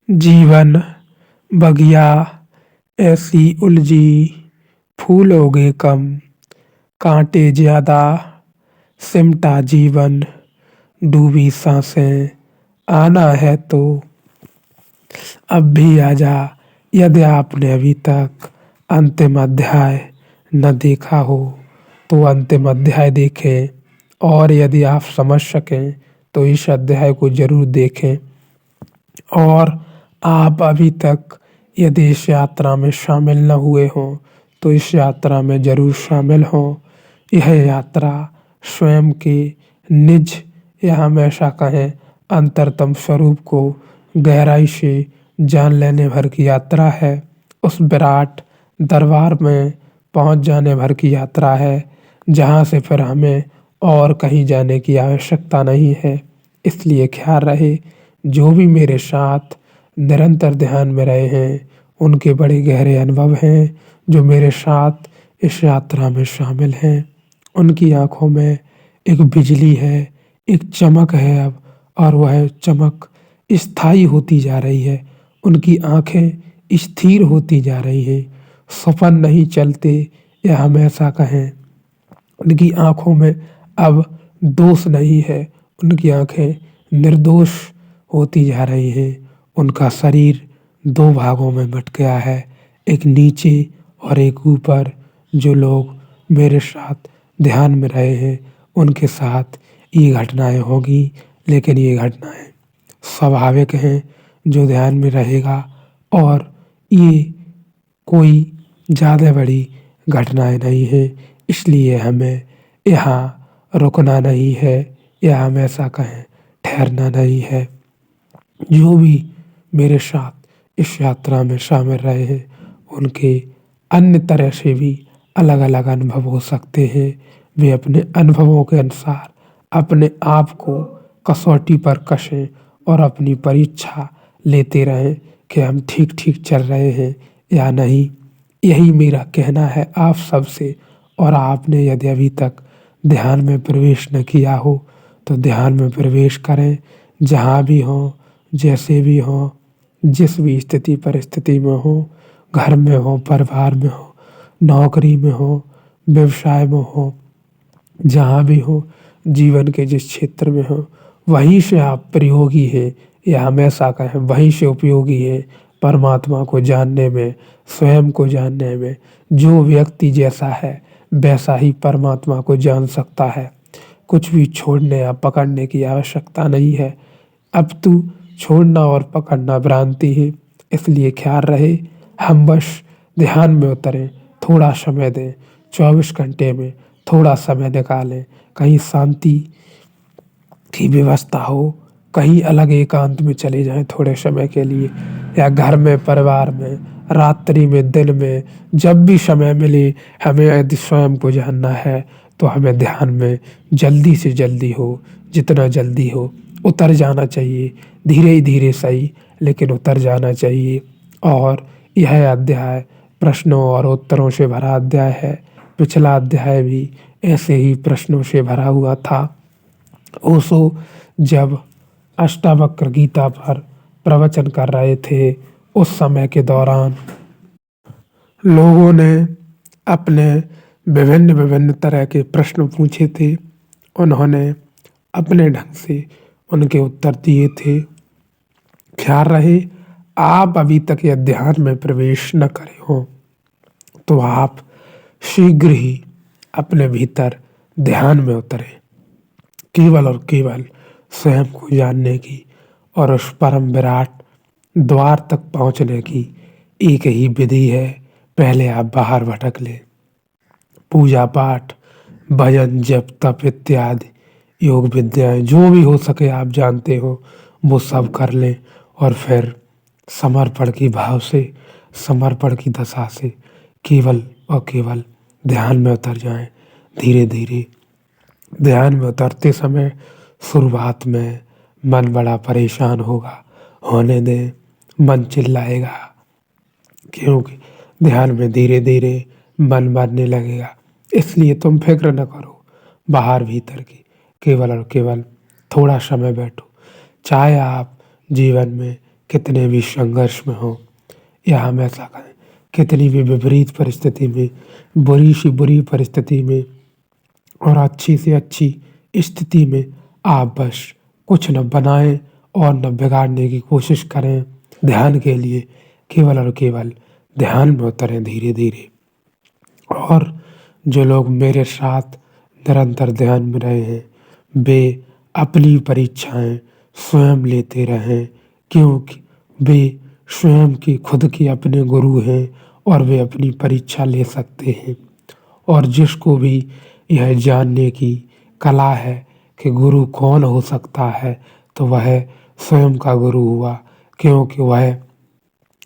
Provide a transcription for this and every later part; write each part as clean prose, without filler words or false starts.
जीवन बगिया ऐसी उलझी, फूल उगे कम, कांटे ज्यादा, सिमटा जीवन, डूबी सांसें, आना है तो अब भी आजा। यदि आपने अभी तक अंतिम अध्याय न देखा हो तो अंतिम अध्याय देखें, और यदि आप समझ सकें तो इस अध्याय को जरूर देखें। और आप अभी तक यदि इस यात्रा में शामिल न हुए हों तो इस यात्रा में जरूर शामिल हों। यह यात्रा स्वयं के निज, या हम ऐसा कहें अंतरतम स्वरूप को गहराई से जान लेने भर की यात्रा है। उस विराट दरबार में पहुंच जाने भर की यात्रा है, जहां से फिर हमें और कहीं जाने की आवश्यकता नहीं है। इसलिए ख्याल रहे, जो भी मेरे साथ निरंतर ध्यान में रहे हैं उनके बड़े गहरे अनुभव हैं, जो मेरे साथ इस यात्रा में शामिल हैं। उनकी आंखों में एक बिजली है, एक चमक है अब, और वह चमक स्थायी होती जा रही है। उनकी आंखें स्थिर होती जा रही हैं, सपन नहीं चलते, या हम ऐसा कहें उनकी आंखों में अब दोष नहीं है। उनकी आंखें निर्दोष होती जा रही हैं। उनका शरीर दो भागों में बट गया है, एक नीचे और एक ऊपर। जो लोग मेरे साथ ध्यान में रहे हैं उनके साथ ये घटनाएं होगी, लेकिन ये घटनाएं स्वाभाविक हैं। जो ध्यान में रहेगा, और ये कोई ज़्यादा बड़ी घटनाएं नहीं है, इसलिए हमें यहाँ रुकना नहीं है, या हम ऐसा कहें ठहरना नहीं है। जो भी मेरे साथ इस यात्रा में शामिल रहे हैं उनके अन्य तरह से भी अलग अलग अनुभव हो सकते हैं। वे अपने अनुभवों के अनुसार अपने आप को कसौटी पर कसें और अपनी परीक्षा लेते रहें कि हम ठीक ठीक चल रहे हैं या नहीं। यही मेरा कहना है आप सबसे। और आपने यदि अभी तक ध्यान में प्रवेश न किया हो तो ध्यान में प्रवेश करें। जहाँ भी हो, जैसे भी हो, जिस भी स्थिति परिस्थिति में हो, घर में हो, परिवार में हो, नौकरी में हो, व्यवसाय में हो, जहाँ भी हो, जीवन के जिस क्षेत्र में हो, वहीं से आप प्रयोगी हैं, या हम ऐसा कहें वहीं से उपयोगी हैं परमात्मा को जानने में, स्वयं को जानने में। जो व्यक्ति जैसा है वैसा ही परमात्मा को जान सकता है। कुछ भी छोड़ने या पकड़ने की आवश्यकता नहीं है। अब तू छोड़ना और पकड़ना भ्रांति है। इसलिए ख्याल रहे, हम बस ध्यान में उतरें, थोड़ा समय दें, 24 घंटे में थोड़ा समय निकालें, कहीं शांति की व्यवस्था हो, कहीं अलग एकांत में चले जाएं थोड़े समय के लिए, या घर में, परिवार में, रात्रि में, दिन में, जब भी समय मिले। हमें यदि स्वयं को जानना है तो हमें ध्यान में जल्दी से जल्दी हो, जितना जल्दी हो उतर जाना चाहिए। धीरे धीरे सही, लेकिन उतर जाना चाहिए। और यह अध्याय प्रश्नों और उत्तरों से भरा अध्याय है। पिछला अध्याय भी ऐसे ही प्रश्नों से भरा हुआ था। ओशो जब अष्टावक्र गीता पर प्रवचन कर रहे थे, उस समय के दौरान लोगों ने अपने विभिन्न विभिन्न तरह के प्रश्न पूछे थे। उन्होंने अपने ढंग से उनके उत्तर दिए थे। ख्याल रहे, आप अभी तक यह ध्यान में प्रवेश न करे हो तो आप शीघ्र ही अपने भीतर ध्यान में उतरें। केवल और केवल स्वयं को जानने की और उस परम विराट द्वार तक पहुंचने की एक ही विधि है। पहले आप बाहर भटक लें, पूजा पाठ, भजन, जप, तप इत्यादि योग विद्याएं जो भी हो सके आप जानते हो वो सब कर लें, और फिर समर्पण की भाव से, समर्पण की दशा से केवल और केवल ध्यान में उतर जाएं। धीरे धीरे ध्यान में उतरते समय शुरुआत में मन बड़ा परेशान होगा, होने दें। मन चिल्लाएगा, क्योंकि ध्यान में धीरे धीरे मन मरने लगेगा। इसलिए तुम फिक्र न करो बाहर भीतर की, केवल और केवल थोड़ा समय बैठो। चाहे आप जीवन में कितने भी संघर्ष में हो या हमेशा कहें कितनी भी विपरीत परिस्थिति में, बुरी सी बुरी परिस्थिति में और अच्छी से अच्छी स्थिति में आप बस कुछ न बनाएं और न बिगाड़ने की कोशिश करें। ध्यान के लिए केवल और केवल ध्यान में उतरें धीरे धीरे। और जो लोग मेरे साथ निरंतर ध्यान में रहे हैं वे अपनी परीक्षाएं स्वयं लेते रहें, क्योंकि वे स्वयं की खुद के अपने गुरु हैं और वे अपनी परीक्षा ले सकते हैं। और जिसको भी यह जानने की कला है कि गुरु कौन हो सकता है तो वह स्वयं का गुरु हुआ, क्योंकि वह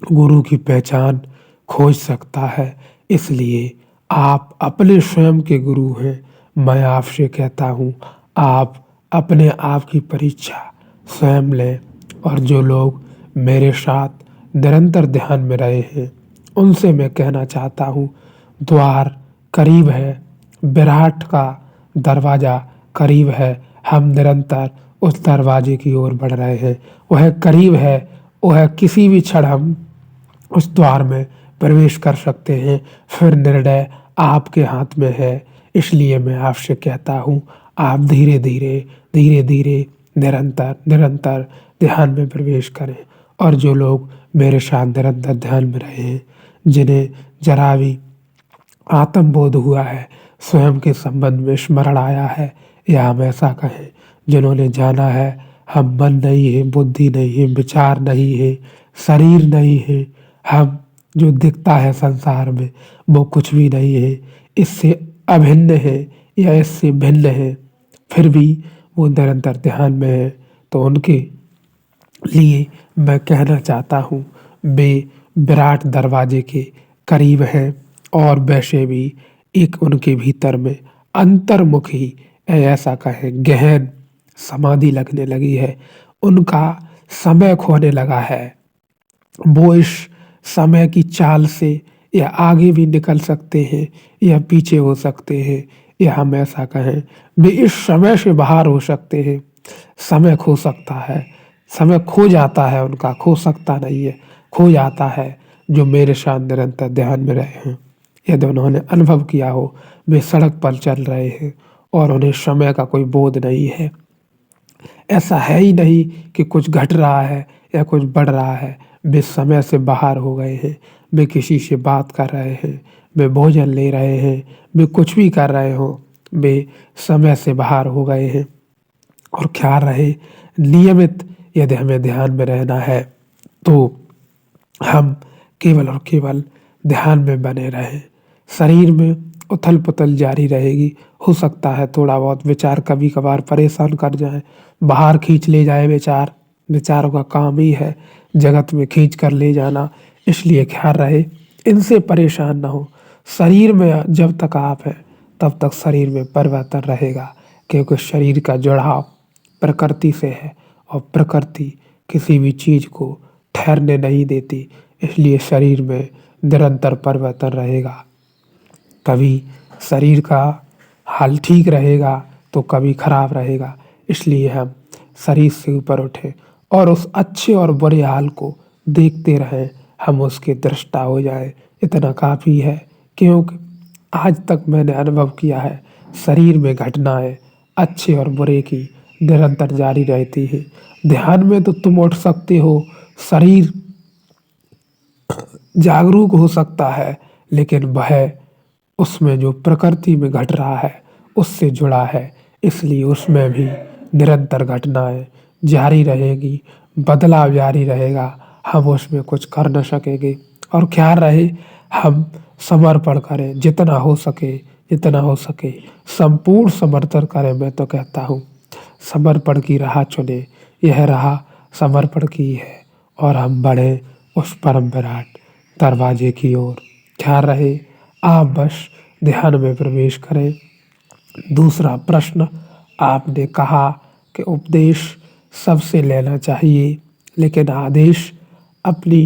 गुरु की पहचान खोज सकता है। इसलिए आप अपने स्वयं के गुरु हैं। मैं आपसे कहता हूँ आप अपने आप की परीक्षा स्वयं लें। और जो लोग मेरे साथ निरंतर ध्यान में रहे हैं उनसे मैं कहना चाहता हूँ द्वार करीब है, विराट का दरवाज़ा करीब है। हम निरंतर उस दरवाजे की ओर बढ़ रहे हैं। वह करीब है, वह किसी भी क्षण हम उस द्वार में प्रवेश कर सकते हैं। फिर निर्णय आपके हाथ में है। इसलिए मैं आपसे कहता हूँ आप धीरे धीरे धीरे धीरे निरंतर निरंतर ध्यान में प्रवेश करें। और जो लोग मेरे साथ निरंतर ध्यान में रहे हैं, जिन्हें जरा भी आत्मबोध हुआ है, स्वयं के संबंध में स्मरण आया है, या हम ऐसा कहें जिन्होंने जाना है हम मन नहीं है, बुद्धि नहीं है, विचार नहीं है, शरीर नहीं है, हम जो दिखता है संसार में वो कुछ भी नहीं है, इससे अभिन्न है या इससे भिन्न है, फिर भी वो निरंतर ध्यान में है, तो उनके लिए मैं कहना चाहता हूँ वे विराट दरवाजे के करीब हैं। और वैसे भी एक उनके भीतर में अंतर्मुखी ऐसा कहें गहन समाधि लगने लगी है। उनका समय खोने लगा है। वो इस समय की चाल से या आगे भी निकल सकते हैं या पीछे हो सकते हैं, या हम ऐसा कहें वे इस समय से बाहर हो सकते हैं। समय खो सकता है, समय खो जाता है उनका, खो सकता नहीं है, खो जाता है। जो मेरे साथ निरंतर ध्यान में रहे हैं, यदि उन्होंने अनुभव किया हो वे सड़क पर चल रहे हैं और उन्हें समय का कोई बोध नहीं है। ऐसा है ही नहीं कि कुछ घट रहा है या कुछ बढ़ रहा है। वे समय से बाहर हो गए हैं। वे किसी से बात कर रहे हैं, वे भोजन ले रहे हैं, वे कुछ भी कर रहे हो, वे समय से बाहर हो गए हैं। और ख्याल रहे नियमित यदि हमें ध्यान में रहना है तो हम केवल और केवल ध्यान में बने रहें। शरीर में उथल पुथल जारी रहेगी। हो सकता है थोड़ा बहुत विचार कभी कभार परेशान कर जाए, बाहर खींच ले जाए विचार। विचारों का काम ही है जगत में खींच कर ले जाना। इसलिए ख्याल रहे इनसे परेशान ना हो। शरीर में जब तक आप हैं तब तक शरीर में परिवर्तन रहेगा, क्योंकि शरीर का जुड़ाव प्रकृति से है और प्रकृति किसी भी चीज़ को ठहरने नहीं देती। इसलिए शरीर में निरंतर परिवर्तन रहेगा। कभी शरीर का हाल ठीक रहेगा तो कभी खराब रहेगा। इसलिए हम शरीर से ऊपर उठें और उस अच्छे और बुरे हाल को देखते रहें, हम उसके दृष्टा हो जाएं। इतना काफ़ी है, क्योंकि आज तक मैंने अनुभव किया है शरीर में घटनाएं अच्छे और बुरे की निरंतर जारी रहती है। ध्यान में तो तुम उठ सकते हो, शरीर जागरूक हो सकता है, लेकिन वह उसमें जो प्रकृति में घट रहा है उससे जुड़ा है। इसलिए उसमें भी निरंतर घटनाएं जारी रहेगी, बदलाव जारी रहेगा। हम उसमें कुछ कर न सकेंगे। और ख्याल रहे हम समर्पण करें, जितना हो सके जितना हो सके संपूर्ण समर्थन करें। मैं तो कहता हूँ समर्पण की राह चुने, यह राह समर्पण की है। और हम बढ़े उस परम विराट दरवाजे की ओर। ख्याल रहे आप बस ध्यान में प्रवेश करें। दूसरा प्रश्न, आपने कहा कि उपदेश सबसे लेना चाहिए, लेकिन आदेश अपनी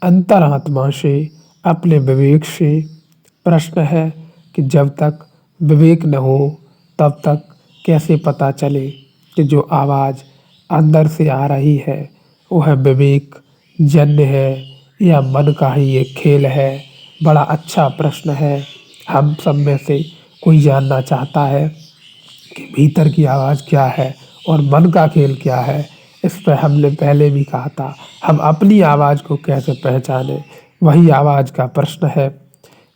अंतरात्मा से, अपने विवेक से। प्रश्न है कि जब तक विवेक न हो तब तक कैसे पता चले कि जो आवाज़ अंदर से आ रही है वह विवेक जन्य है या मन का ही एक खेल है? बड़ा अच्छा प्रश्न है। हम सब में से कोई जानना चाहता है कि भीतर की आवाज़ क्या है और मन का खेल क्या है। इस पर हमने पहले भी कहा था, हम अपनी आवाज़ को कैसे पहचानें, वही आवाज़ का प्रश्न है।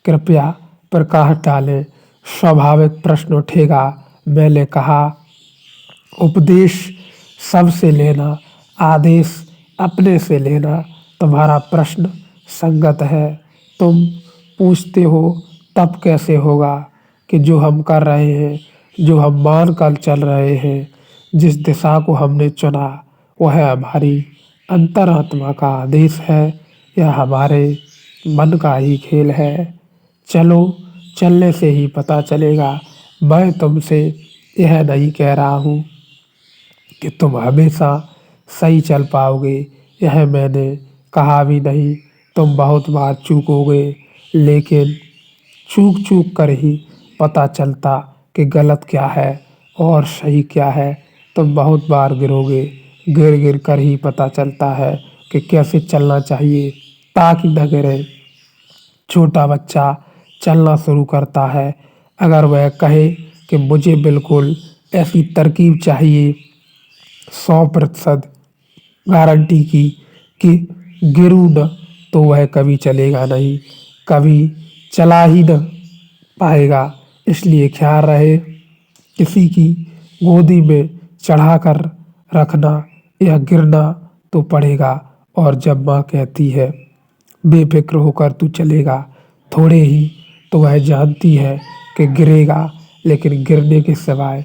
कृपया प्रकाश डालें। स्वाभाविक प्रश्न उठेगा। मैंने कहा, उपदेश सबसे लेना, आदेश अपने से लेना। तुम्हारा प्रश्न संगत है। तुम पूछते हो तब कैसे होगा कि जो हम कर रहे हैं, जो हम मान कर चल रहे हैं, जिस दिशा को हमने चुना, वह हमारी अंतरात्मा का आदेश है या हमारे मन का ही खेल है? चलो, चलने से ही पता चलेगा। मैं तुमसे यह नहीं कह रहा हूँ कि तुम हमेशा सही चल पाओगे, यह मैंने कहा भी नहीं। तुम बहुत बार चूकोगे, लेकिन चूक चूक कर ही पता चलता कि गलत क्या है और सही क्या है। तुम बहुत बार गिरोगे, गिर गिर कर ही पता चलता है कि कैसे चलना चाहिए ताकि न गिरे। छोटा बच्चा चलना शुरू करता है, अगर वह कहे कि मुझे बिल्कुल ऐसी तरकीब चाहिए 100% गारंटी की कि गिरूँ न, तो वह कभी चलेगा नहीं, कभी चला ही न पाएगा। इसलिए ख्याल रहे, किसी की गोदी में चढ़ाकर रखना या गिरना तो पड़ेगा। और जब माँ कहती है बेफिक्र होकर तू चलेगा, थोड़े ही तो वह जानती है कि गिरेगा, लेकिन गिरने के सिवाय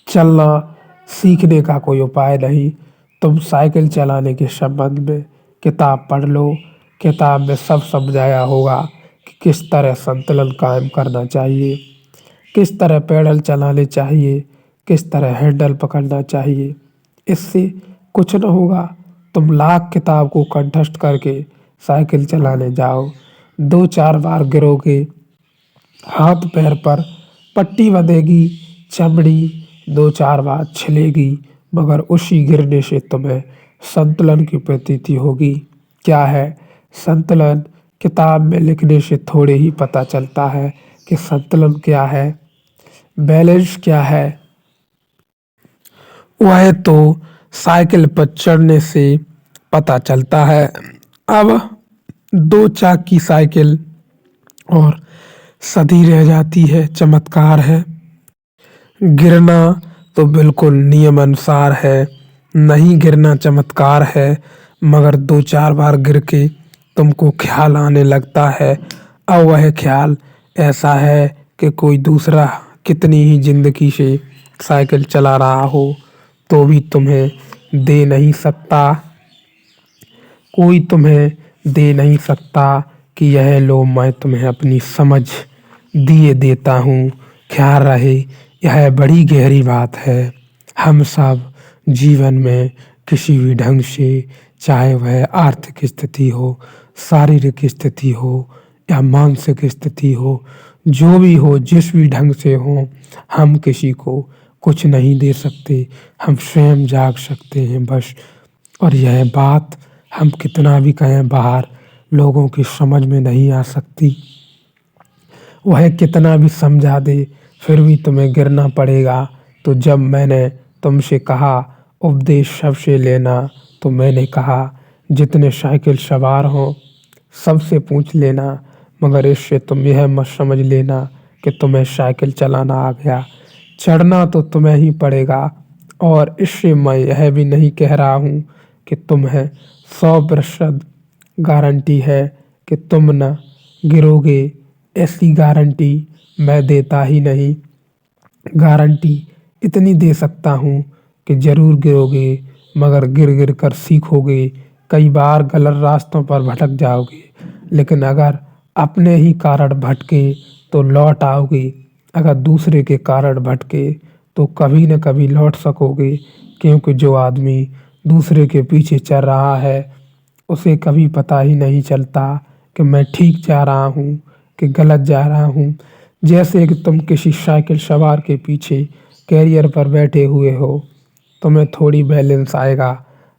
चलना सीखने का कोई उपाय नहीं। तुम साइकिल चलाने के संबंध में किताब पढ़ लो। किताब में सब समझाया होगा कि किस तरह संतुलन कायम करना चाहिए, किस तरह पैडल चलाने चाहिए, किस तरह हैंडल पकड़ना चाहिए। इससे कुछ न होगा। तुम लाख किताब को कंठस्थ करके साइकिल चलाने जाओ, 2-4 बार गिरोगे, हाथ पैर पर पट्टी बंधेगी, चमड़ी 2-4 बार छिलेगी, मगर उसी गिरने से तुम्हें संतुलन की प्रतीति होगी। क्या है संतुलन? किताब में लिखने से थोड़े ही पता चलता है कि संतुलन क्या है, बैलेंस क्या है। वह तो साइकिल पर चढ़ने से पता चलता है। अब 2 चाक की साइकिल और सधी रह जाती है, चमत्कार है। गिरना तो बिल्कुल नियम अनुसार है, नहीं गिरना चमत्कार है। मगर 2-4 बार गिर के तुमको ख्याल आने लगता है। अब वह ख्याल ऐसा है कि कोई दूसरा कितनी ही जिंदगी से साइकिल चला रहा हो तो भी तुम्हें दे नहीं सकता, कोई तुम्हें दे नहीं सकता कि यह लो मैं तुम्हें अपनी समझ दिए देता हूँ। ख्याल रहे, यह बड़ी गहरी बात है। हम सब जीवन में किसी भी ढंग से, चाहे वह आर्थिक स्थिति हो, शारीरिक स्थिति हो या मानसिक स्थिति हो, जो भी हो, जिस भी ढंग से हो, हम किसी को कुछ नहीं दे सकते। हम स्वयं जाग सकते हैं बस। और यह बात हम कितना भी कहें बाहर, लोगों की समझ में नहीं आ सकती। वह कितना भी समझा दे, फिर भी तुम्हें गिरना पड़ेगा। तो जब मैंने तुमसे कहा उपदेश सबसे लेना, तो मैंने कहा जितने साइकिल सवार हों सबसे पूछ लेना, मगर इससे तुम यह मत समझ लेना कि तुम्हें साइकिल चलाना आ गया। चढ़ना तो तुम्हें ही पड़ेगा। और इससे मैं यह भी नहीं कह रहा हूँ कि तुम्हें 100% गारंटी है कि तुम न गिरोगे। ऐसी गारंटी मैं देता ही नहीं। गारंटी इतनी दे सकता हूँ कि ज़रूर गिरोगे, मगर गिर गिर कर सीखोगे। कई बार गलत रास्तों पर भटक जाओगे, लेकिन अगर अपने ही कारण भटके तो लौट आओगे। अगर दूसरे के कारण भटके तो कभी न कभी लौट सकोगे, क्योंकि जो आदमी दूसरे के पीछे चल रहा है उसे कभी पता ही नहीं चलता कि मैं ठीक जा रहा हूँ कि गलत जा रहा हूँ। जैसे कि तुम किसी साइकिल सवार के पीछे कैरियर पर बैठे हुए हो, तुम्हें थोड़ी बैलेंस आएगा।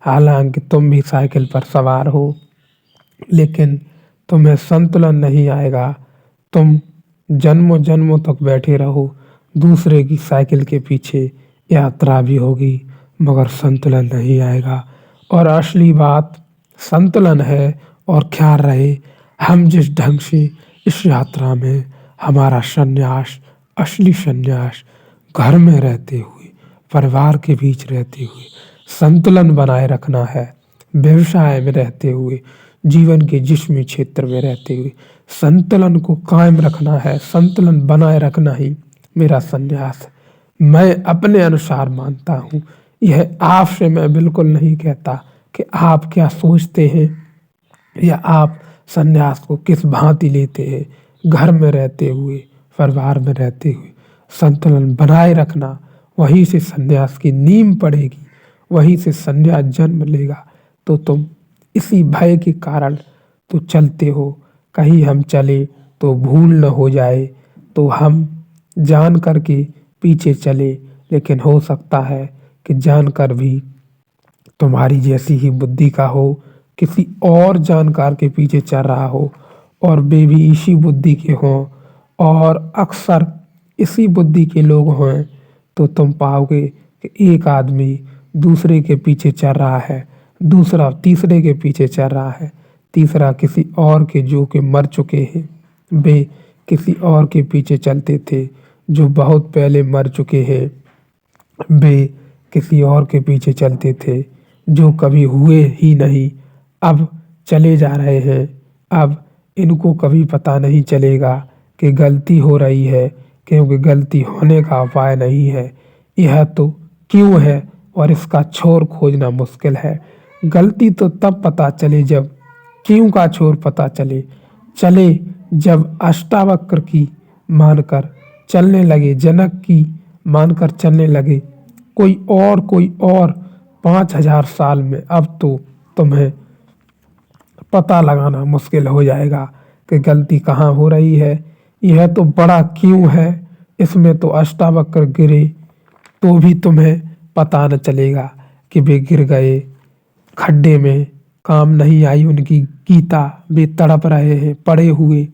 हालांकि तुम भी साइकिल पर सवार हो, लेकिन तुम्हें संतुलन नहीं आएगा। तुम जन्मों जन्मों तक बैठे रहो दूसरे की साइकिल के पीछे, यात्रा भी होगी मगर संतुलन नहीं आएगा। और असली बात संतुलन है। और ख्याल रहे, हम जिस ढंग से इस यात्रा में हमारा संन्यास, असली संन्यास, घर में रहते हुए, परिवार के बीच रहते हुए संतुलन बनाए रखना है, व्यवसाय में रहते हुए, जीवन के जिस भी क्षेत्र में रहते हुए संतुलन को कायम रखना है, संतुलन बनाए रखना ही मेरा संन्यास है। मैं अपने अनुसार मानता हूँ। यह आपसे मैं बिल्कुल नहीं कहता कि आप क्या सोचते हैं या आप संन्यास को किस भांति लेते हैं। घर में रहते हुए, परिवार में रहते हुए संतुलन बनाए रखना, वहीं से संन्यास की नींव पड़ेगी, वहीं से संन्यास जन्म लेगा। तो तुम इसी भय के कारण तो चलते हो, कहीं हम चले तो भूल न हो जाए, तो हम जान कर के पीछे चले, लेकिन हो सकता है कि जानकर भी तुम्हारी जैसी ही बुद्धि का हो, किसी और जानकार के पीछे चल रहा हो और वे भी इसी बुद्धि के हों, और अक्सर इसी बुद्धि के लोग हों, तो तुम पाओगे कि एक आदमी दूसरे के पीछे चल रहा है, दूसरा तीसरे के पीछे चल रहा है, तीसरा किसी और के जो कि मर चुके हैं, वे किसी और के पीछे चलते थे जो बहुत पहले मर चुके हैं, वे किसी और के पीछे चलते थे जो कभी हुए ही नहीं, अब चले जा रहे हैं। अब इनको कभी पता नहीं चलेगा कि गलती हो रही है, क्योंकि गलती होने का उपाय नहीं है। यह तो क्यों है और इसका छोर खोजना मुश्किल है। गलती तो तब पता चले जब क्यों का छोर पता चले जब अष्टावक्र की मानकर चलने लगे, जनक की मानकर चलने लगे, कोई और 5,000 साल में अब तो तुम्हें पता लगाना मुश्किल हो जाएगा कि गलती कहाँ हो रही है। यह तो बड़ा क्यों है, इसमें तो अष्टावक्र गिरे तो भी तुम्हें पता न चलेगा कि वे गिर गए खड्डे में, काम नहीं आई उनकी गीता, वे तड़प रहे हैं पड़े हुए,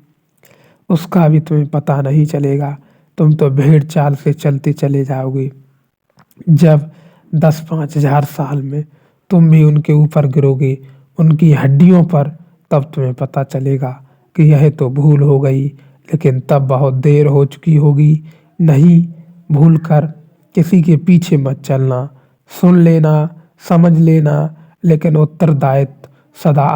उसका भी तुम्हें पता नहीं चलेगा। तुम तो भेड़ चाल से चलते चले जाओगे। जब 10-5 हजार साल में तुम भी उनके ऊपर गिरोगे, उनकी हड्डियों पर, तब तुम्हें पता चलेगा कि यह तो भूल हो गई, लेकिन तब बहुत देर हो चुकी होगी। नहीं भूल कर किसी के पीछे मत चलना, सुन लेना, समझ लेना, लेकिन उत्तरदायित्व सदा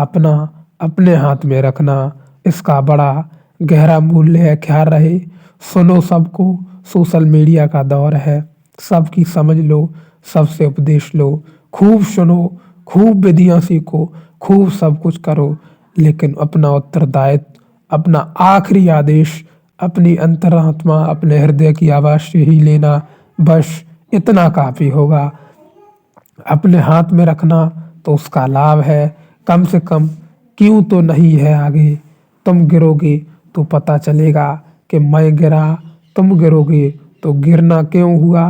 अपने हाथ में रखना, इसका बड़ा गहरा मूल्य है। ख्याल रहे, सुनो सबको, सोशल मीडिया का दौर है, सबकी समझ लो, सबसे उपदेश लो, खूब सुनो, खूब विधियां सीखो, खूब सब कुछ करो, लेकिन अपना उत्तरदायित्व, अपना आखिरी आदेश अपनी अंतरात्मा, अपने हृदय की आवाज से ही लेना, बस इतना काफी होगा। अपने हाथ में रखना तो उसका लाभ है, कम से कम क्यों तो नहीं है आगे। तुम गिरोगे तो पता चलेगा कि मैं गिरा, तुम गिरोगे तो गिरना क्यों हुआ,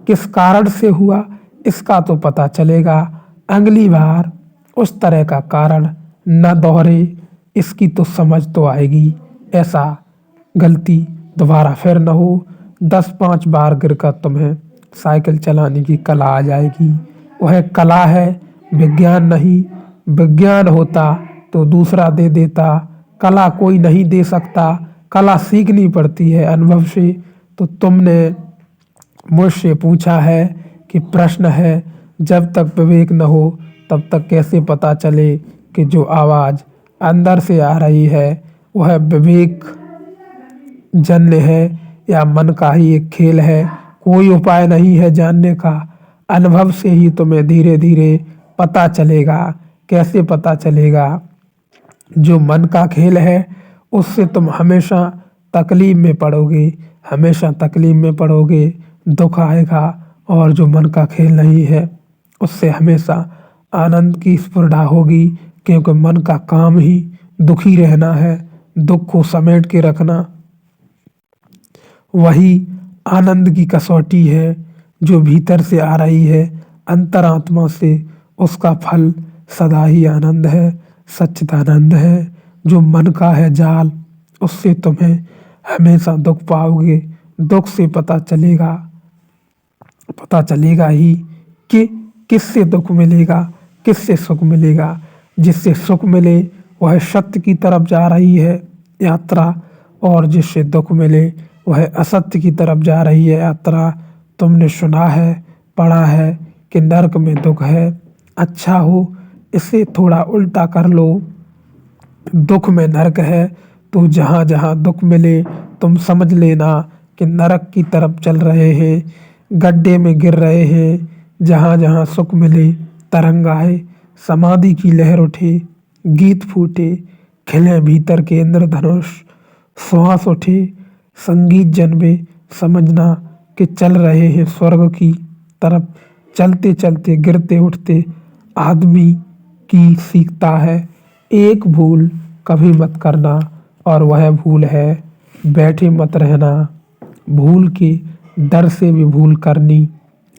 किस कारण से हुआ, इसका तो पता चलेगा। अगली बार उस तरह का कारण न दोहरे, इसकी तो समझ तो आएगी, ऐसा गलती दोबारा फिर न हो। 10-5 बार गिरकर तुम्हें साइकिल चलाने की कला आ जाएगी। वह कला है, विज्ञान नहीं। विज्ञान होता तो दूसरा दे देता, कला कोई नहीं दे सकता, कला सीखनी पड़ती है अनुभव से। तो तुमने मुझसे पूछा है कि प्रश्न है, जब तक विवेक न हो तब तक कैसे पता चले कि जो आवाज़ अंदर से आ रही है वह विवेक जन्य है या मन का ही एक खेल है। कोई उपाय नहीं है जानने का, अनुभव से ही तुम्हें धीरे धीरे पता चलेगा। कैसे पता चलेगा? जो मन का खेल है उससे तुम हमेशा तकलीफ में पड़ोगे, हमेशा तकलीफ में पड़ोगे, दुख आएगा। और जो मन का खेल नहीं है उससे हमेशा आनंद की स्फुरना होगी, क्योंकि मन का काम ही दुखी रहना है, दुख को समेट के रखना। वही आनंद की कसौटी है जो भीतर से आ रही है, अंतरात्मा से, उसका फल सदा ही आनंद है, सच्चिदानंद है। जो मन का है जाल, उससे तुम्हें हमेशा दुख पाओगे। दुख से पता चलेगा ही कि किससे दुख मिलेगा, किससे सुख मिलेगा। जिससे सुख मिले वह सत्य की तरफ जा रही है यात्रा, और जिससे दुख मिले वह असत्य की तरफ जा रही है यात्रा। तुमने सुना है, पढ़ा है कि नरक में दुख है। अच्छा हो इसे थोड़ा उल्टा कर लो, दुख में नरक है। तो जहाँ जहाँ दुख मिले तुम समझ लेना कि नरक की तरफ चल रहे हैं, गड्ढे में गिर रहे हैं। जहाँ जहाँ सुख मिले तरंग आए, समाधि की लहर उठे, गीत फूटे, खिले भीतर के इंद्रधनुष, श्वास उठे, संगीत जन्मे। समझना कि चल रहे हैं स्वर्ग की तरफ। चलते चलते गिरते उठते आदमी की सीखता है। एक भूल कभी मत करना, और वह भूल है बैठे मत रहना। भूल के डर से भी भूल करनी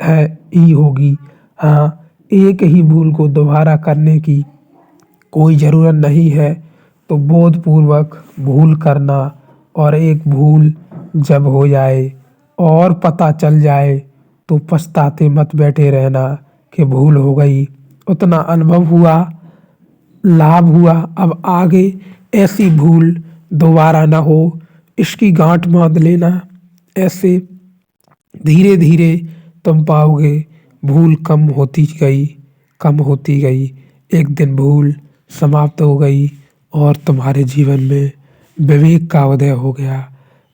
है ही होगी। हाँ, एक ही भूल को दोबारा करने की कोई ज़रूरत नहीं है। तो बोधपूर्वक भूल करना, और एक भूल जब हो जाए और पता चल जाए तो पछताते मत बैठे रहना कि भूल हो गई। उतना अनुभव हुआ, लाभ हुआ, अब आगे ऐसी भूल दोबारा ना हो, इसकी गांठ बांध लेना। ऐसे धीरे धीरे तुम पाओगे भूल कम होती गई, कम होती गई। एक दिन भूल समाप्त हो गई और तुम्हारे जीवन में विवेक का उदय हो गया।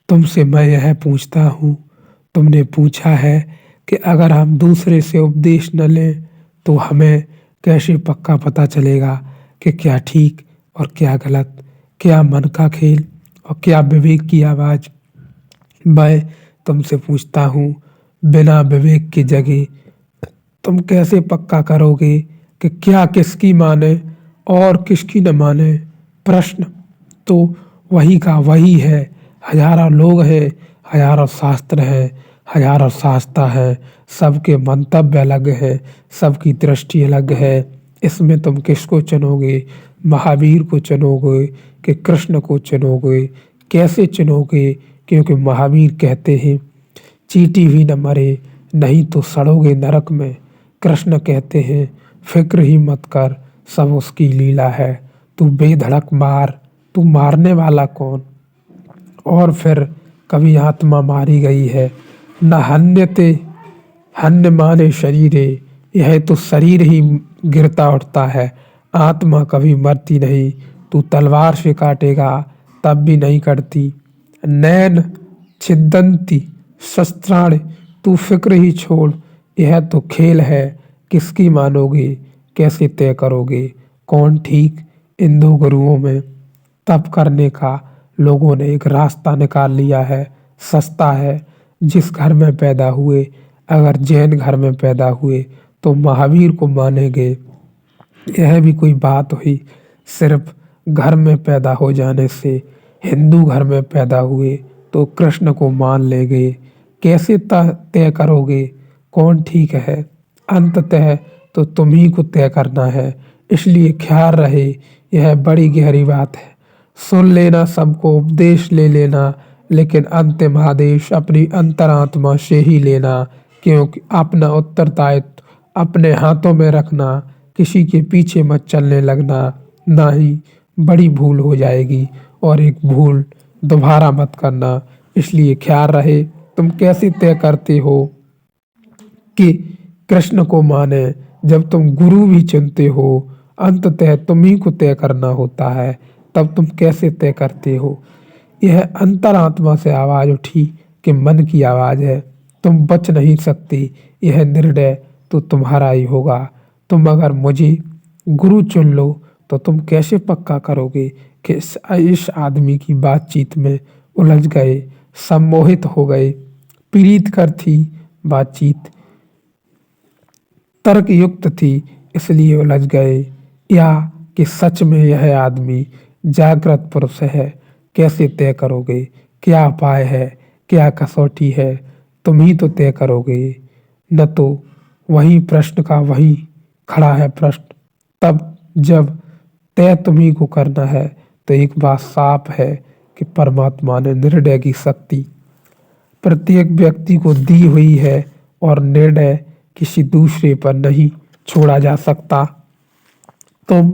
तुमसे मैं यह पूछता हूँ, तुमने पूछा है कि अगर हम दूसरे से उपदेश न लें तो हमें कैसे पक्का पता चलेगा कि क्या ठीक और क्या गलत, क्या मन का खेल और क्या विवेक की आवाज़। मैं तुमसे पूछता हूँ, बिना विवेक की जगह तुम कैसे पक्का करोगे कि क्या किसकी माने और किसकी न माने। प्रश्न तो वही का वही है। हजारों लोग हैं, हजारों शास्त्र हैं, हजारों शास्त्र हैं, सबके मंतव्य अलग है, सबकी दृष्टि अलग है। इसमें तुम किसको चुनोगे? महावीर को चुनोगे कि कृष्ण को चुनोगे? कैसे चुनोगे? क्योंकि महावीर कहते हैं चींटी भी न मरे नहीं तो सड़ोगे नरक में। कृष्ण कहते हैं फिक्र ही मत कर, सब उसकी लीला है। तू बेधड़क मार, तू मारने वाला कौन? और फिर कभी आत्मा मारी गई है। न हन्यते हन्य माने शरीरे, यह तो शरीर ही गिरता उठता है, आत्मा कभी मरती नहीं। तू तलवार से काटेगा तब भी नहीं कटती। नैन छिदंती शस्त्राणि, तू फिक्र ही छोड़, यह तो खेल है। किसकी मानोगे? कैसे तय करोगे कौन ठीक? इन दो गुरुओं में तप करने का लोगों ने एक रास्ता निकाल लिया है, सस्ता है। जिस घर में पैदा हुए, अगर जैन घर में पैदा हुए तो महावीर को मानेंगे। यह भी कोई बात हुई? सिर्फ घर में पैदा हो जाने से। हिंदू घर में पैदा हुए तो कृष्ण को मान लेंगे। कैसे तय करोगे कौन ठीक है? अंततः तो तुम ही को तय करना है। इसलिए ख्याल रहे, यह बड़ी गहरी बात है। सुन लेना, सबको उपदेश ले लेना, लेकिन अंतिम आदेश अपनी अंतरात्मा से ही लेना। क्योंकि अपना उत्तरदायित्व अपने हाथों में रखना, किसी के पीछे मत चलने लगना, ना ही बड़ी भूल हो जाएगी और एक भूल दोबारा मत करना। इसलिए ख्याल रहे, तुम कैसे तय करते हो कि कृष्ण को माने? जब तुम गुरु भी चुनते हो, अंततः तुम ही को तय करना होता है, तब तुम कैसे तय करते हो? यह अंतरात्मा से आवाज़ उठी कि मन की आवाज़ है, तुम बच नहीं सकते। यह निर्णय तो तुम्हारा ही होगा। तुम अगर मुझे गुरु चुन लो तो तुम कैसे पक्का करोगे कि इस आदमी की बातचीत में उलझ गए, सम्मोहित हो गए? प्रीत कर थी बातचीत, तर्कयुक्त थी इसलिए उलझ गए, या कि सच में यह आदमी जागृत पुरुष है? कैसे तय करोगे? क्या उपाय है, क्या कसौटी है? तुम ही तो तय करोगे। न तो वही प्रश्न का वही खड़ा है प्रश्न। तब जब तय तुम्ही को करना है तो एक बात साफ है कि परमात्मा ने निर्णय की शक्ति प्रत्येक व्यक्ति को दी हुई है और निर्णय किसी दूसरे पर नहीं छोड़ा जा सकता। तुम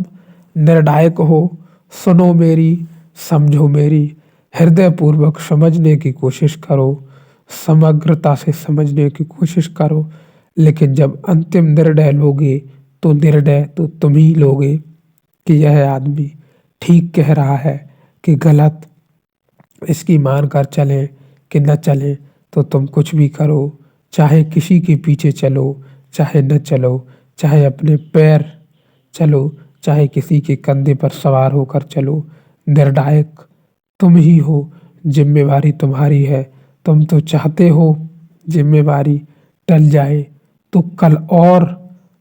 निर्णायक हो, सुनो मेरी, समझो मेरी, हृदय पूर्वक समझने की कोशिश करो, समग्रता से समझने की कोशिश करो। लेकिन जब अंतिम निर्णय लोगे तो निर्णय तो तुम ही लोगे कि यह आदमी ठीक कह रहा है कि गलत, इसकी मान कर चलें कि न चलें। तो तुम कुछ भी करो, चाहे किसी के पीछे चलो, चाहे न चलो, चाहे अपने पैर चलो, चाहे किसी के कंधे पर सवार होकर चलो, निर्णायक तुम ही हो, जिम्मेवारी तुम्हारी है। तुम तो चाहते हो जिम्मेवारी टल जाए, तो कल और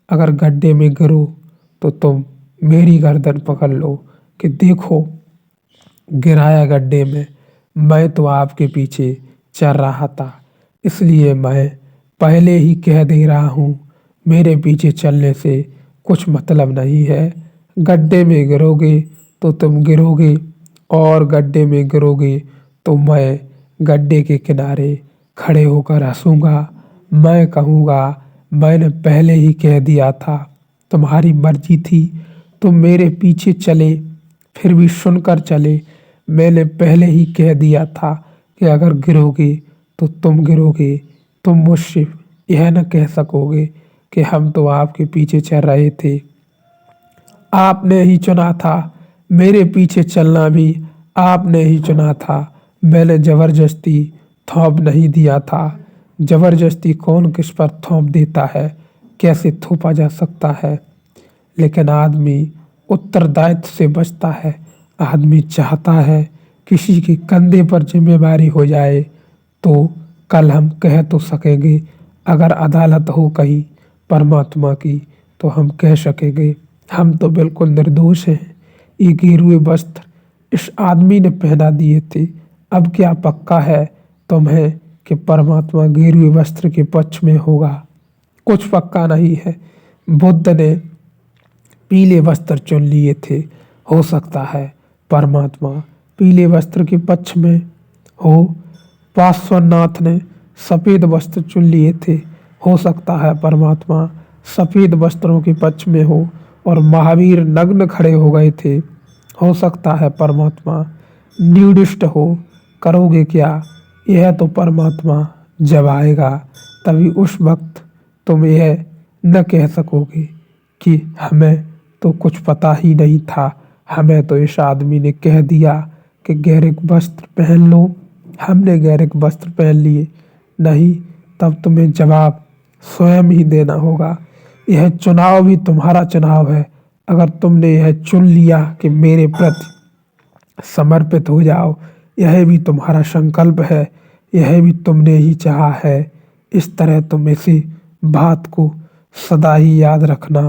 अगर गड्ढे में गिरो तो तुम मेरी गर्दन पकड़ लो कि देखो गिराया गड्ढे में, मैं तो आपके पीछे चल रहा था, इसलिए मैं पहले ही कह दे रहा हूँ मेरे पीछे चलने से कुछ मतलब नहीं है। गड्ढे में गिरोगे तो तुम गिरोगे, और गड्ढे में गिरोगे तो मैं गड्ढे के किनारे खड़े होकर हंसूंगा। मैं कहूँगा मैंने पहले ही कह दिया था, तुम्हारी मर्जी थी, तुम मेरे पीछे चले फिर भी सुनकर चले। मैंने पहले ही कह दिया था कि अगर गिरोगे तो तुम गिरोगे। तुम मुझसे यह न कह सकोगे कि हम तो आपके पीछे चल रहे थे। आपने ही चुना था, मेरे पीछे चलना भी आपने ही चुना था। मैंने जबरदस्ती थोप नहीं दिया था। जबरदस्ती कौन किस पर थोप देता है, कैसे थोपा जा सकता है। लेकिन आदमी उत्तरदायित्व से बचता है। आदमी चाहता है किसी के कंधे पर जिम्मेवारी हो जाए, तो कल हम कह तो सकेंगे, अगर अदालत हो कहीं परमात्मा की तो हम कह सकेंगे हम तो बिल्कुल निर्दोष हैं। ये गेरुए वस्त्र इस आदमी ने पहना दिए थे। अब क्या पक्का है तुम्हें कि परमात्मा गेरुए वस्त्र के पक्ष में होगा? कुछ पक्का नहीं है। बुद्ध ने पीले वस्त्र चुन लिए थे, हो सकता है परमात्मा पीले वस्त्र के पक्ष में हो। पार्श्वनाथ ने सफेद वस्त्र चुन लिए थे, हो सकता है परमात्मा सफेद वस्त्रों के पक्ष में हो। और महावीर नग्न खड़े हो गए थे, हो सकता है परमात्मा न्यूडिस्ट हो। करोगे क्या? यह तो परमात्मा जब आएगा तभी उस वक्त तुम यह न कह सकोगे कि हमें तो कुछ पता ही नहीं था, हमें तो इस आदमी ने कह दिया कि गहरे वस्त्र पहन लो, हमने गहरे वस्त्र पहन लिए। नहीं, तब तुम्हें जवाब स्वयं ही देना होगा। यह चुनाव भी तुम्हारा चुनाव है। अगर तुमने यह चुन लिया कि मेरे प्रति समर्पित हो जाओ, यह भी तुम्हारा संकल्प है, यह भी तुमने ही चाहा है। इस तरह तुम इसी बात को सदा ही याद रखना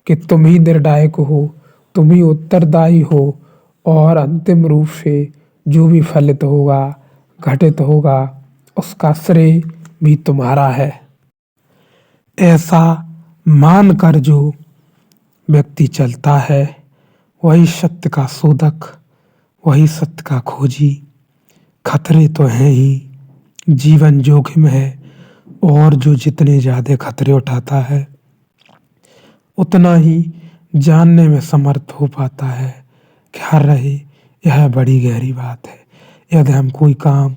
कि तुम ही निर्णायक हो, तुम ही उत्तरदायी हो, और अंतिम रूप से जो भी फलित होगा, घटित होगा, उसका श्रेय भी तुम्हारा है। ऐसा मानकर जो व्यक्ति चलता है वही सत्य का शोधक, वही सत्य का खोजी। खतरे तो हैं ही, जीवन जोखिम है, और जो जितने ज़्यादा खतरे उठाता है उतना ही जानने में समर्थ हो पाता है। ख्याल रहे, यह बड़ी गहरी बात है। यदि हम कोई काम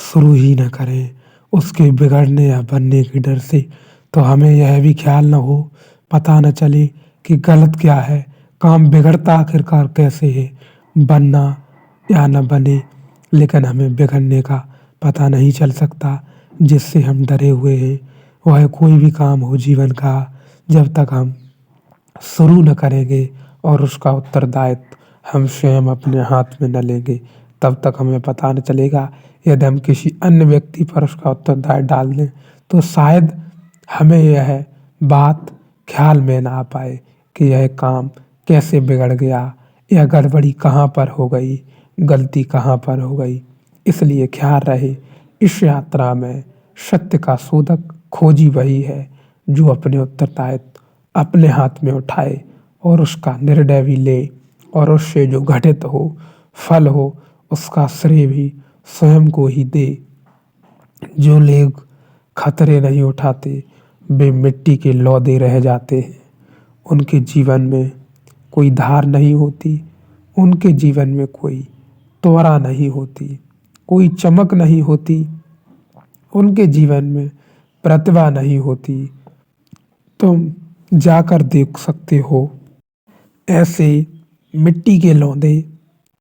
शुरू ही न करें उसके बिगड़ने या बनने के डर से, तो हमें यह भी ख्याल न हो, पता न चले कि गलत क्या है, काम बिगड़ता आखिरकार कैसे है, बनना या न बने। लेकिन हमें बिगड़ने का पता नहीं चल सकता जिससे हम डरे हुए हैं। वह कोई भी काम हो जीवन का, जब तक हम शुरू न करेंगे और उसका उत्तरदायित्व हम स्वयं अपने हाथ में न लेंगे, तब तक हमें पता न चलेगा। यदि हम किसी अन्य व्यक्ति पर उसका उत्तरदायित्व डाल दें तो शायद हमें यह बात ख्याल में ना आ पाए कि यह काम कैसे बिगड़ गया, यह गड़बड़ी कहाँ पर हो गई, गलती कहाँ पर हो गई। इसलिए ख्याल रहे, इस यात्रा में सत्य का शोधक खोजी वही है जो अपने उत्तरदायित्व अपने हाथ में उठाए और उसका निर्णय भी ले, और उससे जो घटित हो फल हो उसका श्रेय भी स्वयं को ही दे। जो लोग खतरे नहीं उठाते वे मिट्टी के लौदे रह जाते हैं। उनके जीवन में कोई धार नहीं होती, उनके जीवन में कोई त्वरा नहीं होती, कोई चमक नहीं होती, उनके जीवन में प्रतिभा नहीं होती। तुम जाकर देख सकते हो, ऐसे मिट्टी के लौंदे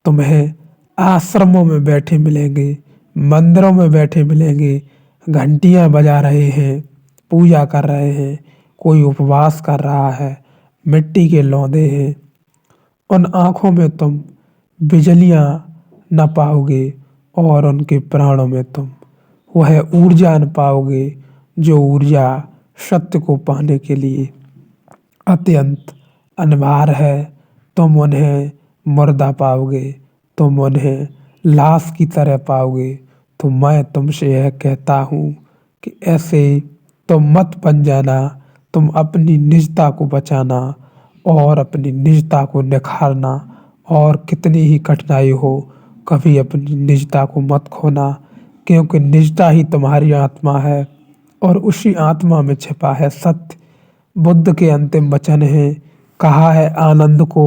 तुम्हें आश्रमों में बैठे मिलेंगे, मंदिरों में बैठे मिलेंगे, घंटियां बजा रहे हैं, पूजा कर रहे हैं, कोई उपवास कर रहा है, मिट्टी के लौंदे हैं। उन आँखों में तुम बिजलियाँ न पाओगे और उनके प्राणों में तुम वह ऊर्जा न पाओगे जो ऊर्जा सत्य को पाने के लिए अत्यंत अनिवार्य है। तुम उन्हें मुर्दा पाओगे, तुम उन्हें लाश की तरह पाओगे। तो मैं तुमसे यह कहता हूँ कि ऐसे तुम मत बन जाना। तुम अपनी निजता को बचाना और अपनी निजता को निखारना, और कितनी ही कठिनाई हो कभी अपनी निजता को मत खोना, क्योंकि निजता ही तुम्हारी आत्मा है और उसी आत्मा में छिपा है सत्य। बुद्ध के अंतिम वचन हैं, कहा है आनंद को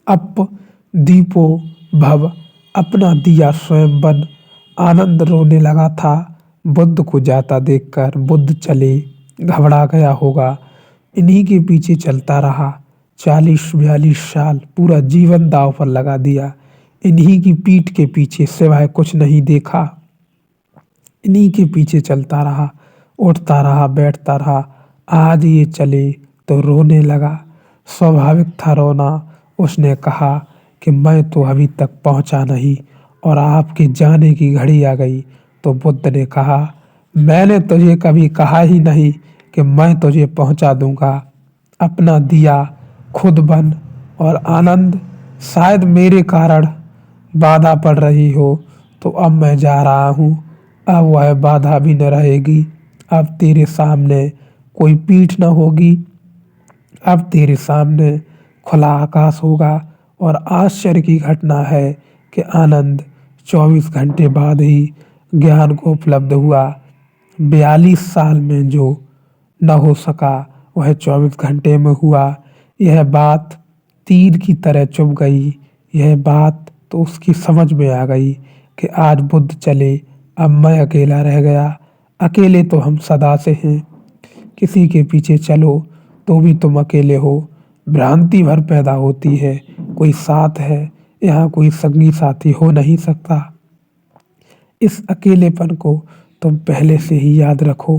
अप दीपो भव, अपना दिया स्वयं बन। आनंद रोने लगा था बुद्ध को जाता देखकर। बुद्ध चले, घबरा गया होगा, इन्हीं के पीछे चलता रहा 40-42 साल, पूरा जीवन दांव पर लगा दिया। इन्हीं की पीठ के पीछे सिवाय कुछ नहीं देखा, इन्हीं के पीछे चलता रहा, उठता रहा, बैठता रहा। आज ये चले तो रोने लगा, स्वाभाविक था रोना। उसने कहा कि मैं तो अभी तक पहुंचा नहीं और आपके जाने की घड़ी आ गई। तो बुद्ध ने कहा, मैंने तुझे कभी कहा ही नहीं कि मैं तुझे पहुंचा दूंगा। अपना दिया खुद बन। और आनंद, शायद मेरे कारण बाधा पड़ रही हो, तो अब मैं जा रहा हूँ। अब वह बाधा भी न रहेगी। अब तेरे सामने कोई पीठ न होगी, अब तेरे सामने खुला आकाश होगा। और आश्चर्य की घटना है कि आनंद 24 घंटे बाद ही ज्ञान को उपलब्ध हुआ। 42 साल में जो न हो सका वह 24 घंटे में हुआ। यह बात तीर की तरह चुभ गई। यह बात तो उसकी समझ में आ गई कि आज बुद्ध चले, अब मैं अकेला रह गया। अकेले तो हम सदा से हैं, किसी के पीछे चलो तो भी तुम अकेले हो। भ्रांति भर पैदा होती है, कोई साथ है, यहाँ कोई संगी साथी हो नहीं सकता। इस अकेलेपन को तुम पहले से ही याद रखो।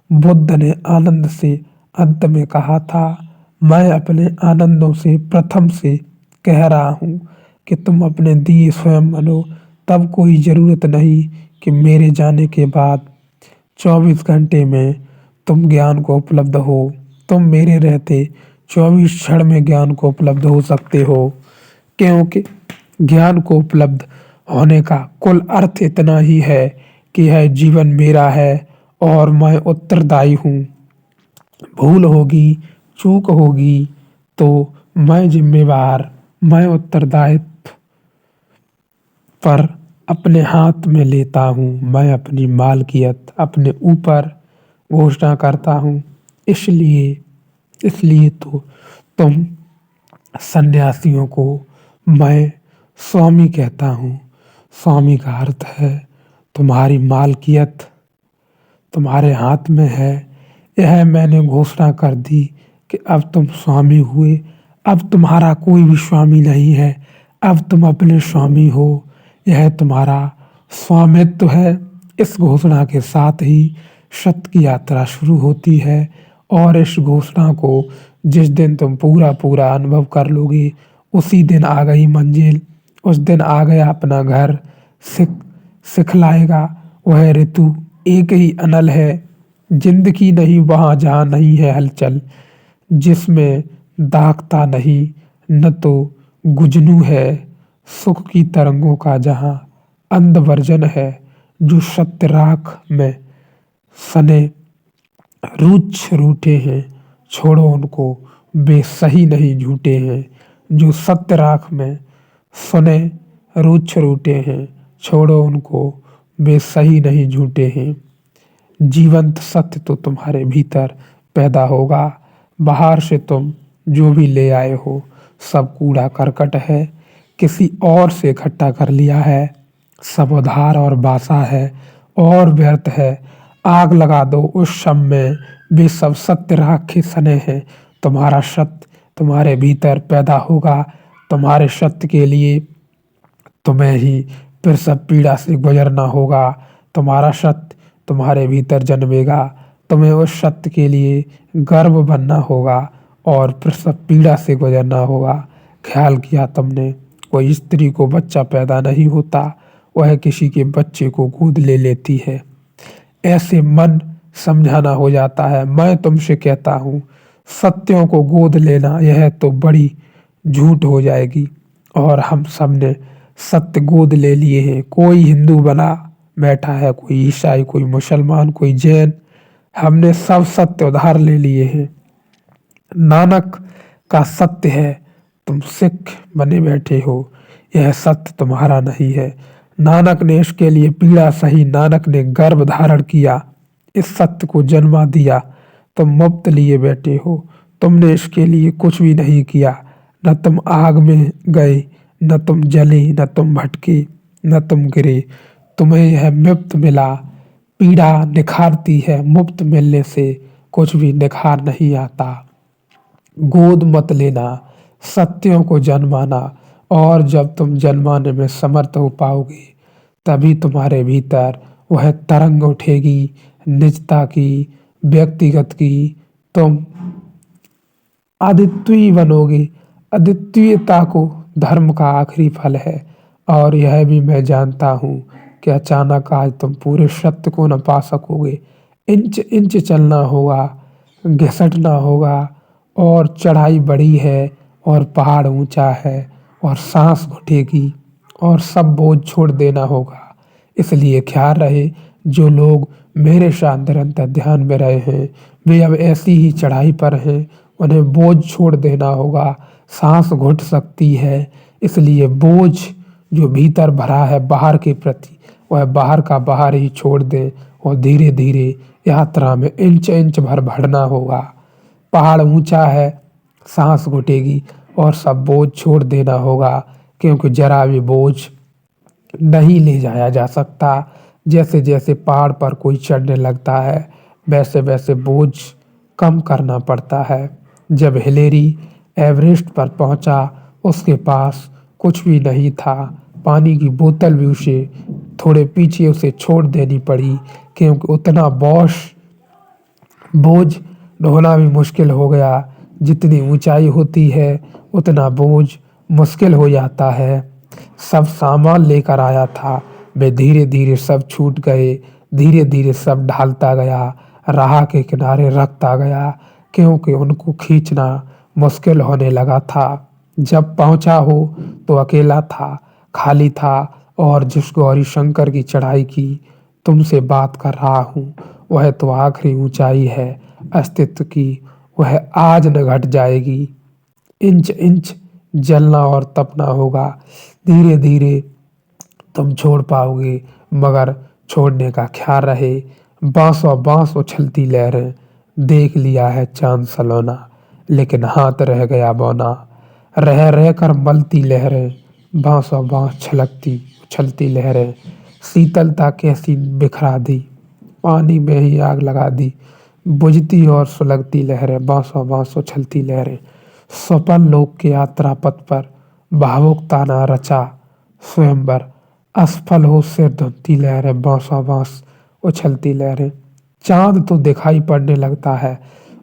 बुद्ध ने आनंद से अंत में कहा था, मैं अपने आनंदों से प्रथम से कह रहा हूँ कि तुम अपने दिए स्वयं बनो। तब कोई ज़रूरत नहीं कि मेरे जाने के बाद 24 घंटे में तुम ज्ञान को उपलब्ध हो। तुम मेरे रहते 24 क्षण में ज्ञान को उपलब्ध हो सकते हो, क्योंकि ज्ञान को उपलब्ध होने का कुल अर्थ इतना ही है कि यह जीवन मेरा है और मैं उत्तरदायी हूँ। भूल होगी, चूक होगी तो मैं जिम्मेवार, मैं उत्तरदायित्व पर अपने हाथ में लेता हूँ। मैं अपनी मालकियत अपने ऊपर घोषणा करता हूँ। इसलिए इसलिए तो तुम सन्यासियों को मैं स्वामी कहता हूँ। स्वामी का अर्थ है तुम्हारी मालकियत तुम्हारे हाथ में है। यह मैंने घोषणा कर दी कि अब तुम स्वामी हुए। अब तुम्हारा कोई भी स्वामी नहीं है, अब तुम अपने स्वामी हो। यह तुम्हारा स्वामित्व है। इस घोषणा के साथ ही सत्य की यात्रा शुरू होती है, और इस घोषणा को जिस दिन तुम पूरा पूरा अनुभव कर लोगे, उसी दिन आ गई मंजिल, उस दिन आ गया अपना घर। सिखलाएगा वह ऋतु एक ही अनल है। जिंदगी नहीं वहाँ जहाँ नहीं है हलचल, जिसमें दागता नहीं न तो गुजनू है। सुख की तरंगों का जहाँ अंधवर्जन है, जो सत्य राख में सने रूक्ष रूठे हैं, छोड़ो उनको, वे सही नहीं झूठे हैं। जो सत्य राख में सुने रूठ रूठे हैं, छोड़ो उनको, वे सही नहीं झूठे हैं। जीवंत सत्य तो तुम्हारे भीतर पैदा होगा। बाहर से तुम जो भी ले आए हो सब कूड़ा करकट है, किसी और से इकट्ठा कर लिया है। सब उधार और बासा है और व्यर्थ है। आग लगा दो उस शव में, वे सब सत्य राख के सने हैं। तुम्हारा सत्य तुम्हारे भीतर पैदा होगा। तुम्हारे सत्य के लिए तुम्हें ही फिर सब पीड़ा से गुजरना होगा। तुम्हारा सत्य तुम्हारे भीतर जन्मेगा। तुम्हें उस सत्य के लिए गर्व बनना होगा और फिर सब पीड़ा से गुजरना होगा। ख्याल किया तुमने, कोई स्त्री को बच्चा पैदा नहीं होता, वह किसी के बच्चे को गोद ले लेती है। ऐसे मन समझाना हो जाता है। मैं तुमसे कहता हूँ, सत्यों को गोद लेना यह तो बड़ी झूठ हो जाएगी। और हम सब ने सत्य गोद ले लिए हैं। कोई हिंदू बना बैठा है, कोई ईसाई, कोई मुसलमान, कोई जैन। हमने सब सत्य उधार ले लिए हैं। नानक का सत्य है, तुम सिख बने बैठे हो, यह सत्य तुम्हारा नहीं है। नानक ने इसके लिए पीड़ा सही, नानक ने गर्भ धारण किया, इस सत्य को जन्मा दिया। तुम मुफ्त लिए बैठे हो, तुमने इसके लिए कुछ भी नहीं किया। न तुम आग में गए, न तुम जले, न तुम भटके, न तुम गिरे। तुम्हें यह मुफ्त मिला। पीड़ा निखारती है, मुफ्त मिलने से कुछ भी निखार नहीं आता। गोद मत लेना, सत्यों को जन्माना। और जब तुम जन्माने में समर्थ हो पाओगे, तभी तुम्हारे भीतर वह तरंग उठेगी निजता की, व्यक्तिगत की। तुम अद्वितीय बनोगे। अद्वितीयता को धर्म का आखिरी फल है। और यह भी मैं जानता हूँ कि अचानक आज तुम पूरे सत्य को न पा सकोगे। इंच इंच चलना होगा, घिसटना होगा। और चढ़ाई बड़ी है और पहाड़ ऊंचा है और सांस घुटेगी और सब बोझ छोड़ देना होगा। इसलिए ख्याल रहे, जो लोग मेरे साथ निरंतर ध्यान में रहे हैं, वे अब ऐसी ही चढ़ाई पर हैं। उन्हें बोझ छोड़ देना होगा। सांस घुट सकती है, इसलिए बोझ जो भीतर भरा है बाहर के प्रति, वह बाहर का बाहर ही छोड़ दें और धीरे धीरे यात्रा में इंच इंच भर बढ़ना होगा। पहाड़ ऊंचा है, सांस घुटेगी और सब बोझ छोड़ देना होगा, क्योंकि जरा भी बोझ नहीं ले जाया जा सकता। जैसे जैसे पहाड़ पर कोई चढ़ने लगता है, वैसे वैसे बोझ कम करना पड़ता है। जब हिलेरी एवरेस्ट पर पहुंचा, उसके पास कुछ भी नहीं था। पानी की बोतल भी उसे थोड़े पीछे उसे छोड़ देनी पड़ी, क्योंकि उतना बोझ ढोना भी मुश्किल हो गया। जितनी ऊंचाई होती है उतना बोझ मुश्किल हो जाता है। सब सामान लेकर आया था, वे धीरे धीरे सब छूट गए। धीरे धीरे सब ढालता गया, राह के किनारे रखता गया, क्योंकि उनको खींचना मुश्किल होने लगा था। जब पहुंचा हो तो अकेला था, खाली था। और जिस गौरी शंकर की चढ़ाई की तुमसे बात कर रहा हूँ, वह तो आखिरी ऊंचाई है अस्तित्व की। वह आज न घट जाएगी। इंच इंच जलना और तपना होगा। धीरे धीरे तुम छोड़ पाओगे, मगर छोड़ने का ख्याल रहे। बांसों बांस उछलती लहरें, देख लिया है चांद सलोना, लेकिन हाथ रह गया बौना। रह रह कर मलती लहरें, बांसों बांस छलकती उछलती लहरें। शीतलता कैसी बिखरा दी, पानी में ही आग लगा दी। बुझती और सुलगती लहरें, बांसों बांस उछलती लहरें। स्वपन लोक के यात्रा पथ पर भावुकता ना रचा स्वयंवर। असफल हो सिर धुनती लहरें, बांसों बांस उछलती लहरें। चांद तो दिखाई पड़ने लगता है,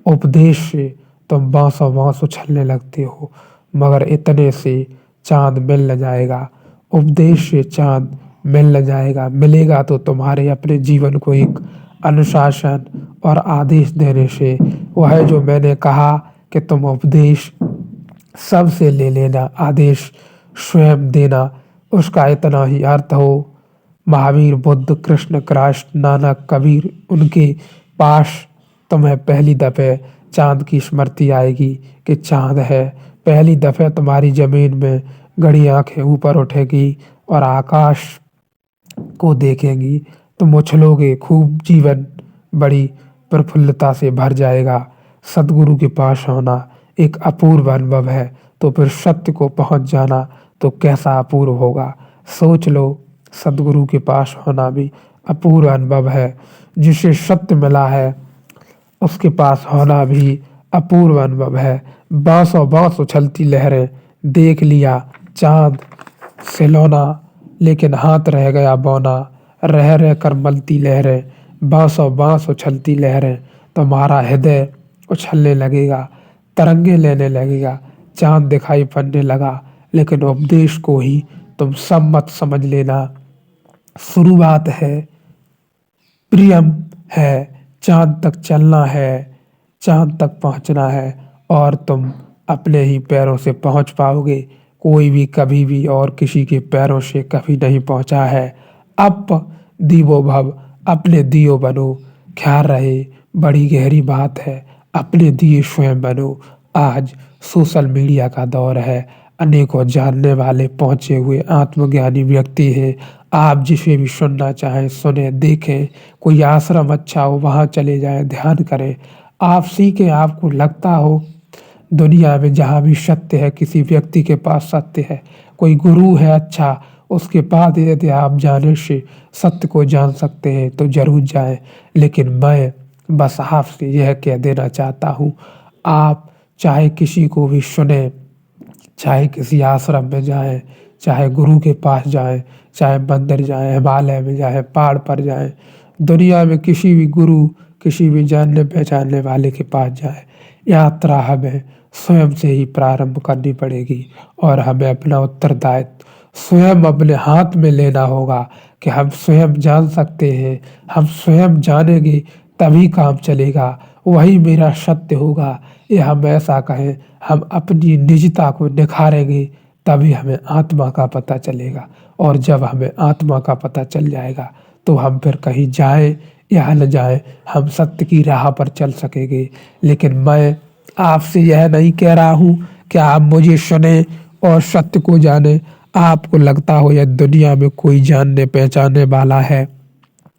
उपदेश से तुम बांसों बांस उछलने लगते हो। मगर इतने से चांद मिल न जाएगा, उपदेश से चांद मिल न जाएगा। मिलेगा तो तुम्हारे अपने जीवन को एक अनुशासन और आदेश देने से। वह जो मैंने कहा कि तुम उपदेश सबसे ले लेना, आदेश स्वयं देना, उसका इतना ही अर्थ हो। महावीर, बुद्ध, कृष्ण, कृष्ण, नानक, कबीर, उनके पास तुम्हें पहली दफे चाँद की स्मृति आएगी कि चाँद है। पहली दफ़े तुम्हारी ज़मीन में गड़ी आँखें ऊपर उठेगी और आकाश को देखेंगी, तुम उछलोगे खूब, जीवन बड़ी प्रफुल्लता से भर जाएगा। सद्गुरु के पास होना एक अपूर्व अनुभव है, तो फिर सत्य को पहुंच जाना तो कैसा अपूर्व होगा। सोच लो, सद्गुरु के पास होना भी अपूर्व अनुभव है। जिसे सत्य मिला है उसके पास होना भी अपूर्व अनुभव है। बांसों बांस उछलती लहरें, देख लिया चांद सिलौना, लेकिन हाथ रह गया बौना। रह रह कर मलती लहरें, बांसों बांस उछलती लहरें, तुम्हारा हृदय उछलने लगेगा, तरंगे लेने लगेगा। चांद दिखाई पड़ने लगा, लेकिन उपदेश को ही तुम सब मत समझ लेना। शुरुआत है, प्रियम है, चांद तक चलना है, चांद तक पहुंचना है, और तुम अपने ही पैरों से पहुंच पाओगे। कोई भी कभी भी और किसी के पैरों से कभी नहीं पहुंचा है। अब दीवो भव, अपने दियो बनो। ख्याल रहे, बड़ी गहरी बात है, अपने दिए स्वयं बनो। आज सोशल मीडिया का दौर है, अनेकों जानने वाले पहुंचे हुए आत्मज्ञानी व्यक्ति हैं। आप जिसे भी सुनना चाहें सुने, देखें। कोई आश्रम अच्छा हो वहाँ चले जाएं, ध्यान करें, आप सीखें। आपको लगता हो दुनिया में जहाँ भी सत्य है, किसी व्यक्ति के पास सत्य है, कोई गुरु है अच्छा, उसके पास यदि आप जाने से सत्य को जान सकते हैं तो जरूर जाएं। लेकिन मैं बस आपसे यह कह देना चाहता हूँ, आप चाहे किसी को भी सुने, चाहे किसी आश्रम में जाएं, चाहे गुरु के पास जाएं, चाहे मंदिर जाएं, हिमालय में जाएं, पहाड़ पर जाएं, दुनिया में किसी भी गुरु, किसी भी जानने पहचानने वाले के पास जाएं, यात्रा हमें स्वयं से ही प्रारंभ करनी पड़ेगी। और हमें अपना उत्तरदायित्व स्वयं अपने हाथ में लेना होगा कि हम स्वयं जान सकते हैं, हम स्वयं जानेंगे तभी काम चलेगा, वही मेरा सत्य होगा। ये हम ऐसा कहें, हम अपनी निजता को निखारेंगे तभी हमें आत्मा का पता चलेगा। और जब हमें आत्मा का पता चल जाएगा तो हम फिर कहीं जाएं या न जाएं, हम सत्य की राह पर चल सकेंगे। लेकिन मैं आपसे यह नहीं कह रहा हूँ कि आप मुझे सुने और सत्य को जाने। आपको लगता हो यह दुनिया में कोई जानने पहचानने वाला है,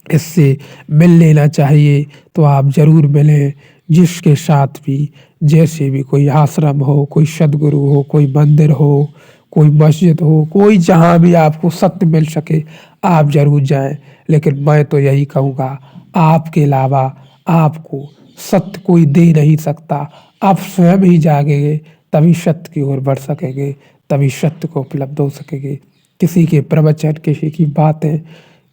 इससे मिल लेना चाहिए, तो आप जरूर मिलें। जिसके साथ भी जैसे भी कोई आश्रम हो, कोई सदगुरु हो, कोई मंदिर हो, कोई मस्जिद हो, कोई जहाँ भी आपको सत्य मिल सके आप जरूर जाएं। लेकिन मैं तो यही कहूँगा, आपके अलावा आपको सत्य कोई दे नहीं सकता। आप स्वयं ही जागेंगे तभी सत्य की ओर बढ़ सकेंगे, तभी सत्य को उपलब्ध हो सकेंगे। किसी के प्रवचन, किसी की बातें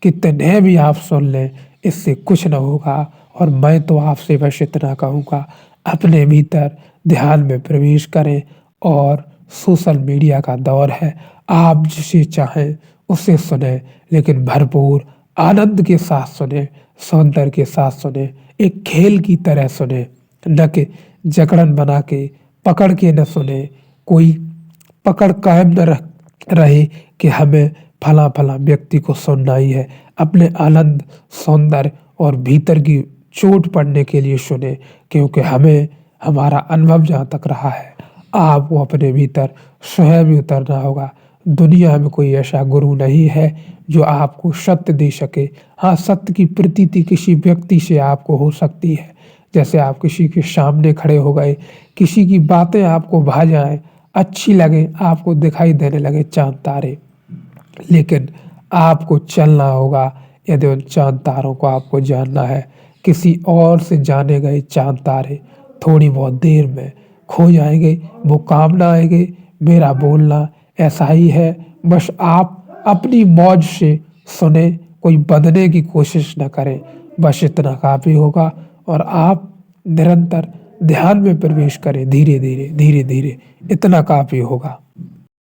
कितने भी आप सुन लें, इससे कुछ न होगा। और मैं तो आपसे बस इतना कहूँगा, अपने भीतर ध्यान में प्रवेश करें। और सोशल मीडिया का दौर है, आप जिसे चाहें उसे सुने, लेकिन भरपूर आनंद के साथ सुने, सौंदर्य के साथ सुने, एक खेल की तरह सुने, न कि जकड़न बना के पकड़ के न सुने। कोई पकड़ कायम न रहे कि हमें फला फला व्यक्ति को सुनना ही है। अपने आनंद, सौंदर्य और भीतर की चोट पड़ने के लिए सुने, क्योंकि हमें हमारा अनुभव जहाँ तक रहा है, आपको अपने भीतर स्वयं ही उतरना होगा। दुनिया में कोई ऐसा गुरु नहीं है जो आपको सत्य दे सके। हाँ, सत्य की प्रतीति किसी व्यक्ति से आपको हो सकती है, जैसे आप किसी के सामने खड़े हो गए, किसी की बातें आपको भा जाए, अच्छी लगे, आपको दिखाई देने लगे चांद तारे, लेकिन आपको चलना होगा। यदि उन चांद तारों को आपको जानना है, किसी और से जाने गए चांद तारे थोड़ी बहुत देर में खो जाएंगे, वो काम ना आएंगे। मेरा बोलना ऐसा ही है, बस आप अपनी मौज से सुने, कोई बदलने की कोशिश न करें, बस इतना काफ़ी होगा। और आप निरंतर ध्यान में प्रवेश करें, धीरे धीरे धीरे धीरे, इतना काफ़ी होगा।